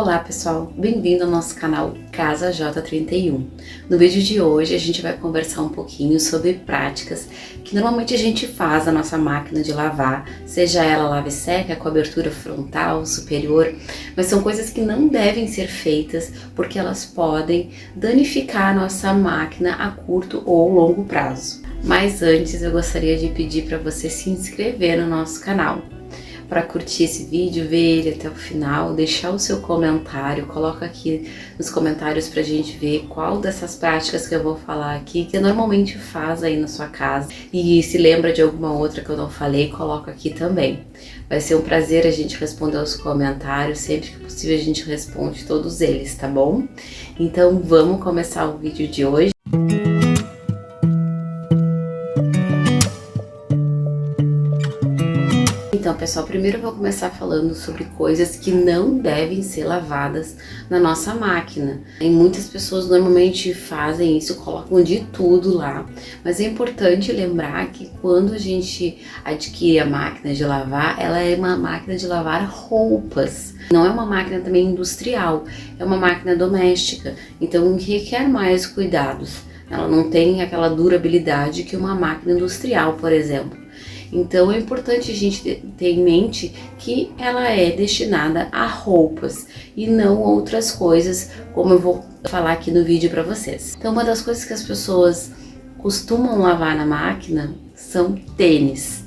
Olá pessoal, bem-vindo ao nosso canal Casa J31. No vídeo de hoje a gente vai conversar um pouquinho sobre práticas que normalmente a gente faz na nossa máquina de lavar, seja ela lava e seca, com abertura frontal, superior, mas são coisas que não devem ser feitas porque elas podem danificar a nossa máquina a curto ou longo prazo. Mas antes eu gostaria de pedir para você se inscrever no nosso canal. Para curtir esse vídeo, ver ele até o final, deixar o seu comentário, coloca aqui nos comentários pra gente ver qual dessas práticas que eu vou falar aqui que normalmente faz aí na sua casa, e se lembra de alguma outra que eu não falei, coloca aqui também. Vai ser um prazer a gente responder aos comentários, sempre que possível a gente responde todos eles, tá bom? Então vamos começar o vídeo de hoje. Então, pessoal, primeiro eu vou começar falando sobre coisas que não devem ser lavadas na nossa máquina. E muitas pessoas normalmente fazem isso, colocam de tudo lá, mas é importante lembrar que quando a gente adquire a máquina de lavar, ela é uma máquina de lavar roupas. Não é uma máquina também industrial, é uma máquina doméstica, então requer mais cuidados. Ela não tem aquela durabilidade que uma máquina industrial, por exemplo. Então é importante a gente ter em mente que ela é destinada a roupas e não outras coisas, como eu vou falar aqui no vídeo para vocês. Então uma das coisas que as pessoas costumam lavar na máquina são tênis.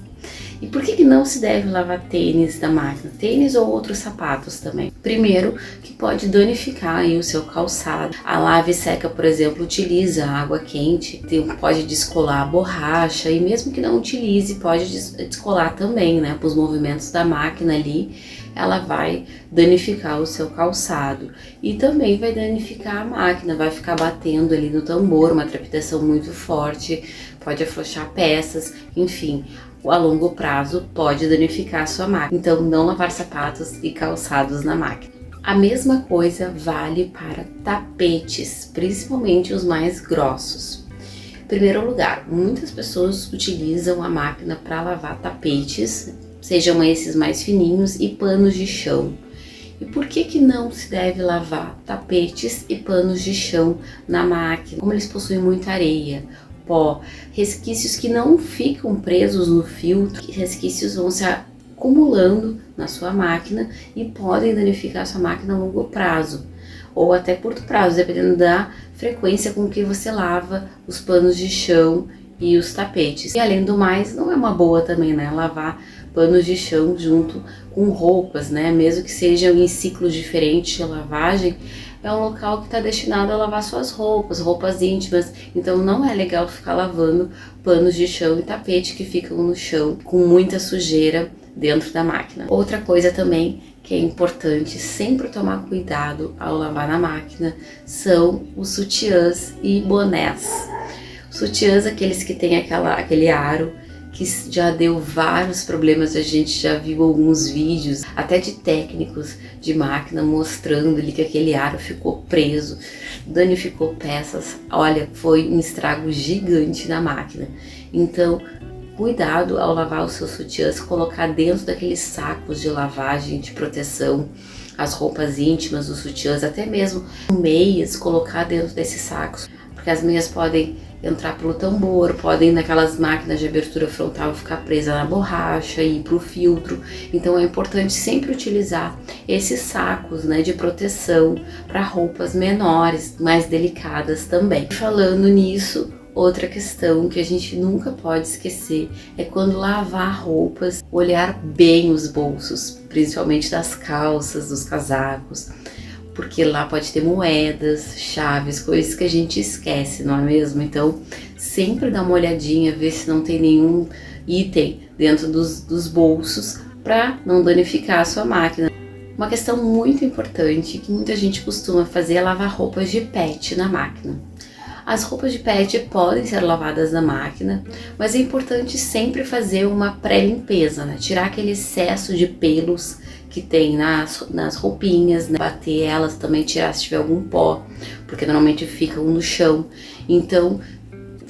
E por que não se deve lavar tênis da máquina? Tênis ou outros sapatos também. Primeiro, que pode danificar aí o seu calçado. A lava e seca, por exemplo, utiliza água quente, pode descolar a borracha, e mesmo que não utilize, pode descolar também, né? Os movimentos da máquina ali, ela vai danificar o seu calçado. E também vai danificar a máquina, vai ficar batendo ali no tambor, uma trepidação muito forte, pode afrouxar peças, enfim. A longo prazo pode danificar a sua máquina. Então não lavar sapatos e calçados na máquina. A mesma coisa vale para tapetes, principalmente os mais grossos. Em primeiro lugar, muitas pessoas utilizam a máquina para lavar tapetes, sejam esses mais fininhos, e panos de chão. E por que não se deve lavar tapetes e panos de chão na máquina? Como eles possuem muita areia, pó, resquícios que não ficam presos no filtro, resquícios vão se acumulando na sua máquina e podem danificar a sua máquina a longo prazo ou até curto prazo, dependendo da frequência com que você lava os panos de chão e os tapetes. E além do mais, não é uma boa também, né, lavar panos de chão junto com roupas, né, mesmo que sejam em ciclos diferentes de lavagem. É um local que está destinado a lavar suas roupas íntimas, então não é legal ficar lavando panos de chão e tapete que ficam no chão com muita sujeira dentro da máquina. Outra coisa também que é importante sempre tomar cuidado ao lavar na máquina são os sutiãs e bonés. Sutiãs, aqueles que tem aquele aro, que já deu vários problemas, a gente já viu alguns vídeos, até de técnicos de máquina, mostrando ali que aquele aro ficou preso, danificou peças. Olha, foi um estrago gigante na máquina. Então, cuidado ao lavar os seus sutiãs, colocar dentro daqueles sacos de lavagem, de proteção, as roupas íntimas, os sutiãs, até mesmo meias, colocar dentro desses sacos, porque as meias podem entrar pelo tambor, podem naquelas máquinas de abertura frontal ficar presa na borracha e ir para o filtro. Então é importante sempre utilizar esses sacos, né, de proteção para roupas menores, mais delicadas também. Falando nisso, outra questão que a gente nunca pode esquecer é quando lavar roupas, olhar bem os bolsos, principalmente das calças, dos casacos, porque lá pode ter moedas, chaves, coisas que a gente esquece, não é mesmo? Então, sempre dá uma olhadinha, ver se não tem nenhum item dentro dos bolsos para não danificar a sua máquina. Uma questão muito importante que muita gente costuma fazer é lavar roupas de pet na máquina. As roupas de pet podem ser lavadas na máquina, mas é importante sempre fazer uma pré-limpeza, né? Tirar aquele excesso de pelos que tem nas roupinhas, né? Bater elas também, tirar se tiver algum pó, porque normalmente ficam no chão. Então,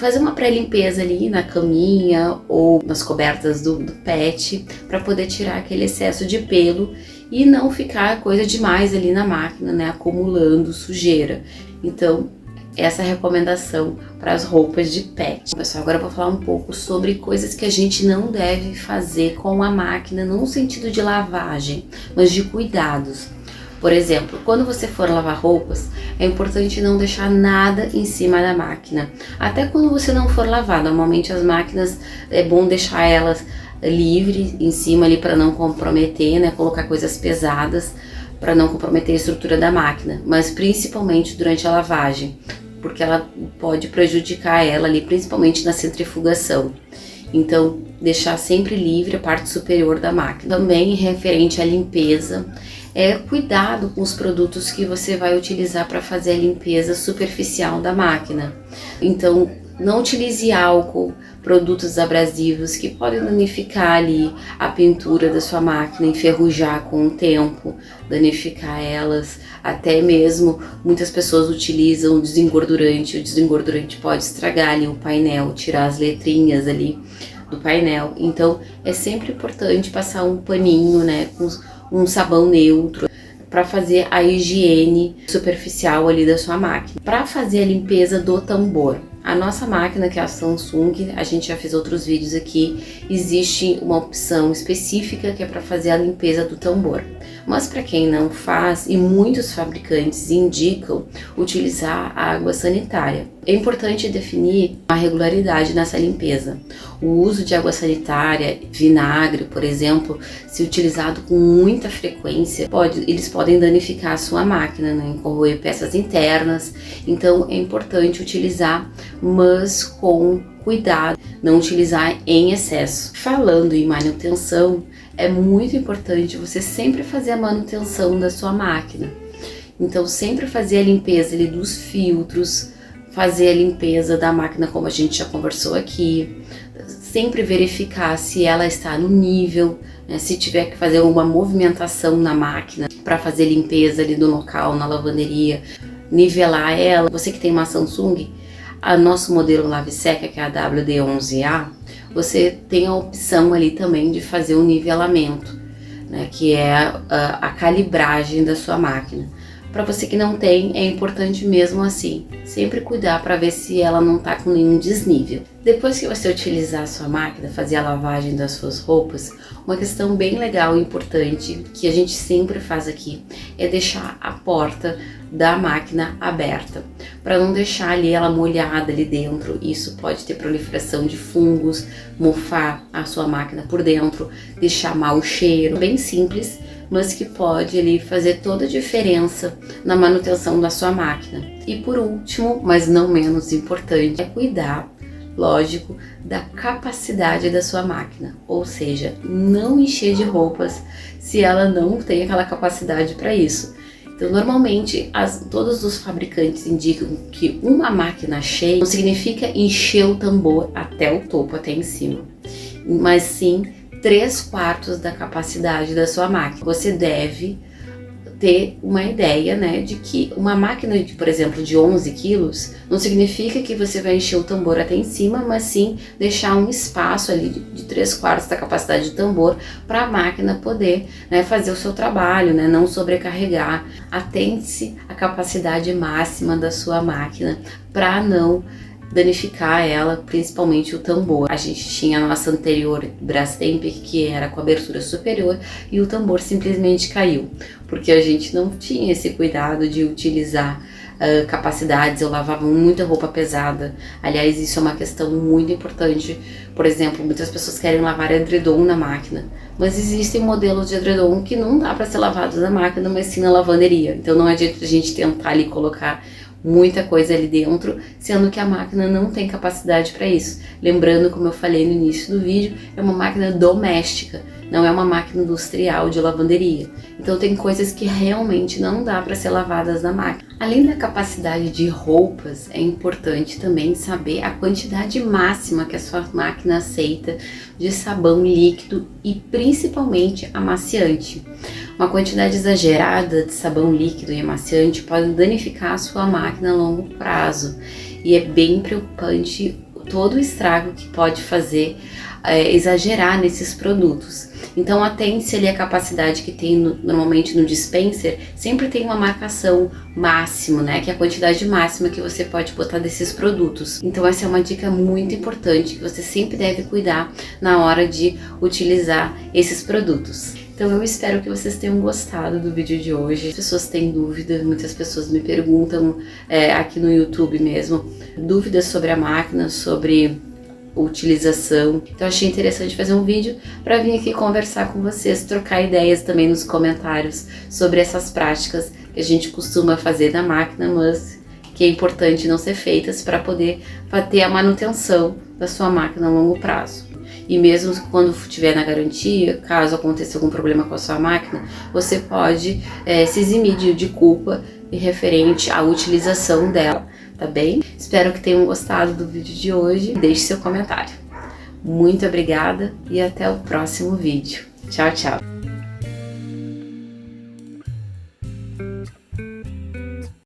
fazer uma pré-limpeza ali na caminha ou nas cobertas do pet para poder tirar aquele excesso de pelo e não ficar coisa demais ali na máquina, né, acumulando sujeira. Então, essa é a recomendação para as roupas de pet. Pessoal, agora eu vou falar um pouco sobre coisas que a gente não deve fazer com a máquina, não no sentido de lavagem, mas de cuidados. Por exemplo, quando você for lavar roupas, é importante não deixar nada em cima da máquina. Até quando você não for lavar, normalmente as máquinas é bom deixar elas livres em cima ali para não comprometer, né? Colocar coisas pesadas para não comprometer a estrutura da máquina, mas principalmente durante a lavagem, porque ela pode prejudicar ela ali, principalmente na centrifugação. Então, deixar sempre livre a parte superior da máquina. Também referente à limpeza, cuidado com os produtos que você vai utilizar para fazer a limpeza superficial da máquina. Então, não utilize álcool, produtos abrasivos que podem danificar ali a pintura da sua máquina, enferrujar com o tempo, danificar elas. Até mesmo muitas pessoas utilizam desengordurante, o desengordurante pode estragar ali o painel, tirar as letrinhas ali do painel. Então é sempre importante passar um paninho, né, com um sabão neutro para fazer a higiene superficial ali da sua máquina. Para fazer a limpeza do tambor, a nossa máquina, que é a Samsung, a gente já fez outros vídeos aqui, existe uma opção específica que é para fazer a limpeza do tambor. Mas para quem não faz, e muitos fabricantes indicam utilizar a água sanitária. É importante definir a regularidade nessa limpeza. O uso de água sanitária, vinagre, por exemplo, se utilizado com muita frequência, eles podem danificar a sua máquina, né? Corroer peças internas. Então é importante utilizar, mas com cuidado, não utilizar em excesso. Falando em manutenção, é muito importante você sempre fazer a manutenção da sua máquina. Então sempre fazer a limpeza ali dos filtros, fazer a limpeza da máquina como a gente já conversou aqui, sempre verificar se ela está no nível, né? Se tiver que fazer uma movimentação na máquina para fazer limpeza ali do local, na lavanderia, nivelar ela. Você que tem uma Samsung, a nosso modelo lave-seca, que é a WD-11A, você tem a opção ali também de fazer um nivelamento, né, que é a calibragem da sua máquina. Para você que não tem, é importante mesmo assim, sempre cuidar para ver se ela não está com nenhum desnível. Depois que você utilizar a sua máquina, fazer a lavagem das suas roupas, uma questão bem legal e importante que a gente sempre faz aqui é deixar a porta da máquina aberta, para não deixar ali ela molhada ali dentro. Isso pode ter proliferação de fungos, mofar a sua máquina por dentro, deixar mau cheiro. Bem simples, mas que pode ali fazer toda a diferença na manutenção da sua máquina. E por último, mas não menos importante, é cuidar, lógico, da capacidade da sua máquina, ou seja, não encher de roupas se ela não tem aquela capacidade para isso. Então, normalmente, todos os fabricantes indicam que uma máquina cheia não significa encher o tambor até o topo, até em cima, mas sim 3/4 da capacidade da sua máquina. Você deve ter uma ideia, né, de que uma máquina, por exemplo, de 11 quilos, não significa que você vai encher o tambor até em cima, mas sim deixar um espaço ali de 3/4 da capacidade do tambor para a máquina poder, né, fazer o seu trabalho, né, não sobrecarregar. Atente-se à capacidade máxima da sua máquina para não danificar ela, principalmente o tambor. A gente tinha a nossa anterior Brastemp, que era com abertura superior, e o tambor simplesmente caiu, porque a gente não tinha esse cuidado de utilizar capacidades. Eu lavava muita roupa pesada. Aliás, isso é uma questão muito importante. Por exemplo, muitas pessoas querem lavar edredom na máquina, mas existem modelos de edredom que não dá para ser lavados na máquina, mas sim na lavanderia. Então não adianta a gente tentar ali colocar muita coisa ali dentro, sendo que a máquina não tem capacidade para isso. Lembrando, como eu falei no início do vídeo, é uma máquina doméstica, não é uma máquina industrial de lavanderia. Então tem coisas que realmente não dá para ser lavadas na máquina. Além da capacidade de roupas, é importante também saber a quantidade máxima que a sua máquina aceita de sabão líquido e principalmente amaciante. Uma quantidade exagerada de sabão líquido e amaciante pode danificar a sua máquina a longo prazo, e é bem preocupante todo o estrago que pode fazer exagerar nesses produtos. Então atente-se ali a capacidade que tem normalmente no dispenser, sempre tem uma marcação máximo, né, que é a quantidade máxima que você pode botar desses produtos. Então essa é uma dica muito importante que você sempre deve cuidar na hora de utilizar esses produtos. Então eu espero que vocês tenham gostado do vídeo de hoje. As pessoas têm dúvidas, muitas pessoas me perguntam aqui no YouTube mesmo, dúvidas sobre a máquina, sobre utilização. Então achei interessante fazer um vídeo para vir aqui conversar com vocês, trocar ideias também nos comentários sobre essas práticas que a gente costuma fazer na máquina, mas que é importante não ser feitas para poder ter a manutenção da sua máquina a longo prazo. E mesmo quando estiver na garantia, caso aconteça algum problema com a sua máquina, você pode se eximir de culpa referente à utilização dela, tá bem? Espero que tenham gostado do vídeo de hoje. Deixe seu comentário. Muito obrigada e até o próximo vídeo. Tchau, tchau!